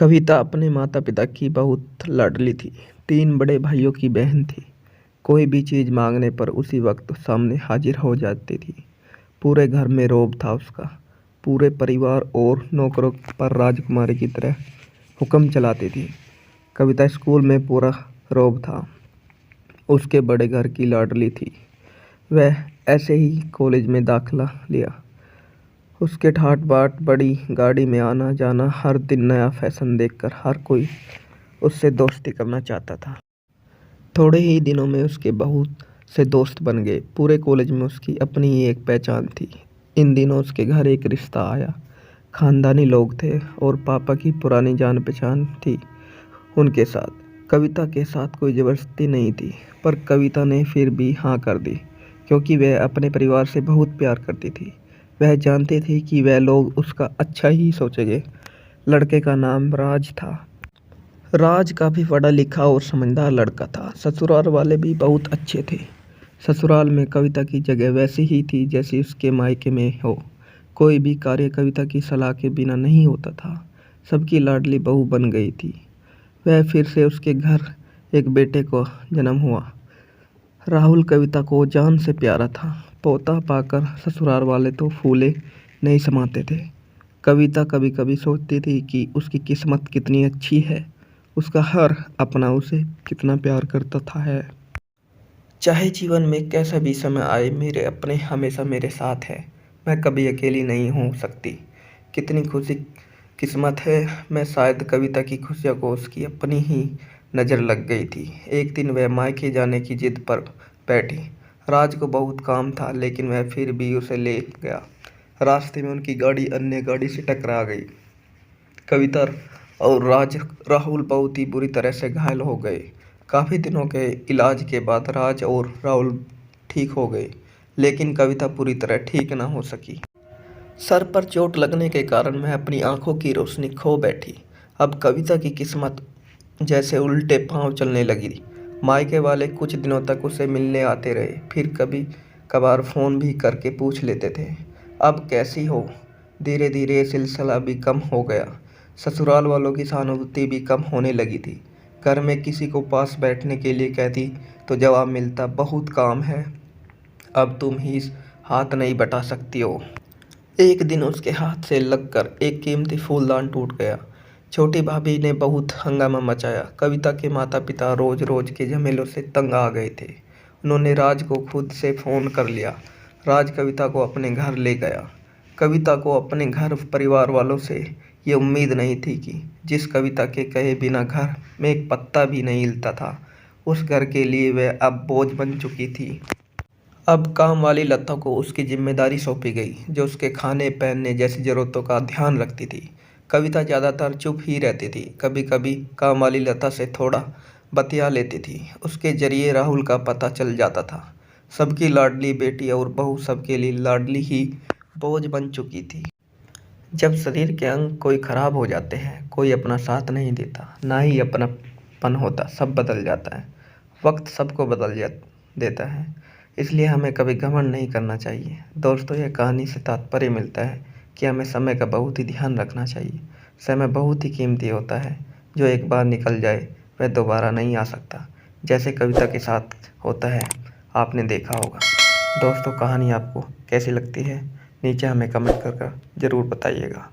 कविता अपने माता-पिता की बहुत लाडली थी। 3 बड़े भाइयों की बहन थी। कोई भी चीज़ माँगने पर उसी वक्त सामने हाजिर हो जाती थी। पूरे घर में रौब था उसका। पूरे परिवार और नौकरों पर राजकुमारी की तरह हुक्म चलाती थी। कविता स्कूल में पूरा रौब था। उसके बड़े घर की लाडली थी। वह ऐसे ही कॉलेज में दाखिला लिया। उसके ठाट-बाट बड़ी गाड़ी में आना-जाना, हर दिन नया फैशन देखकर हर कोई उससे दोस्ती करना चाहता था। थोड़े ही दिनों में उसके बहुत से दोस्त बन गए। पूरे कॉलेज में उसकी अपनी ही एक पहचान थी। इन दिनों उसके घर एक रिश्ता आया। खानदानी लोग थे और पापा की पुरानी जान-पहचान थी उनके साथ। कविता के साथ कोई ज़बरदस्ती नहीं थी, पर कविता ने फिर भी हाँ कर दी, क्योंकि वह अपने परिवार से बहुत प्यार करती थी। वह जानती थी कि वह लोग उसका अच्छा ही सोचेंगे। लड़के का नाम राज था। राज काफ़ी पढ़ा लिखा और समझदार लड़का था। ससुराल वाले भी बहुत अच्छे थे। ससुराल में कविता की जगह वैसी ही थी जैसी उसके मायके में हो। कोई भी कार्य कविता की सलाह के बिना नहीं होता था। सबकी लाडली बहू बन गई थी। वह फिर से उसके घर एक बेटे को जन्म हुआ। राहुल कविता को जान से प्यारा था। पोता पाकर ससुराल वाले तो फूले नहीं समाते थे। कविता कभी कभी सोचती थी कि उसकी किस्मत कितनी अच्छी है। उसका हर अपना उसे कितना प्यार करता था है। चाहे जीवन में कैसा भी समय आए, मेरे अपने हमेशा मेरे साथ है। मैं कभी अकेली नहीं हो सकती। कितनी खुशी किस्मत है। मैं शायद कविता की खुशियों को उसकी अपनी ही नज़र लग गई थी। एक दिन वह मायके जाने की जिद पर बैठी। राज को बहुत काम था, लेकिन वह फिर भी उसे ले गया। रास्ते में उनकी गाड़ी अन्य गाड़ी से टकरा गई। कविता और राहुल बहुत ही बुरी तरह से घायल हो गए। काफ़ी दिनों के इलाज के बाद राज और राहुल ठीक हो गए, लेकिन कविता पूरी तरह ठीक न हो सकी। सर पर चोट लगने के कारण वह अपनी आंखों की रोशनी खो बैठी। अब कविता की किस्मत जैसे उल्टे पांव चलने लगी। मायके वाले कुछ दिनों तक उसे मिलने आते रहे, फिर कभी कभार फ़ोन भी करके पूछ लेते थे, अब कैसी हो। धीरे धीरे ये सिलसिला भी कम हो गया। ससुराल वालों की सहानुभूति भी कम होने लगी थी। घर में किसी को पास बैठने के लिए कहती तो जवाब मिलता, बहुत काम है, अब तुम ही हाथ नहीं बटा सकती हो। एक दिन उसके हाथ से लगकर एक कीमती फूलदान टूट गया। छोटी भाभी ने बहुत हंगामा मचाया। कविता के माता पिता रोज रोज के झमेलों से तंग आ गए थे। उन्होंने राज को खुद से फ़ोन कर लिया। राज कविता को अपने घर ले गया। कविता को अपने घर परिवार वालों से ये उम्मीद नहीं थी कि जिस कविता के कहे बिना घर में एक पत्ता भी नहीं हिलता था, उस घर के लिए वह अब बोझ बन चुकी थी। अब काम वाली लता को उसकी जिम्मेदारी सौंपी गई, जो उसके खाने पहनने जैसी ज़रूरतों का ध्यान रखती थी। कविता ज़्यादातर चुप ही रहती थी। कभी कभी काम वाली लता से थोड़ा बतिया लेती थी। उसके जरिए राहुल का पता चल जाता था। सबकी लाडली बेटी और बहू सबके लिए लाडली ही बोझ बन चुकी थी। जब शरीर के अंग कोई खराब हो जाते हैं, कोई अपना साथ नहीं देता, ना ही अपनापन होता, सब बदल जाता है। वक्त सबको देता है। इसलिए हमें कभी घमंड नहीं करना चाहिए। दोस्तों, यह कहानी से तात्पर्य मिलता है कि हमें समय का बहुत ही ध्यान रखना चाहिए। समय बहुत ही कीमती होता है। जो एक बार निकल जाए वह दोबारा नहीं आ सकता, जैसे कविता के साथ होता है। आपने देखा होगा। दोस्तों, कहानी आपको कैसी लगती है नीचे हमें कमेंट कर ज़रूर बताइएगा।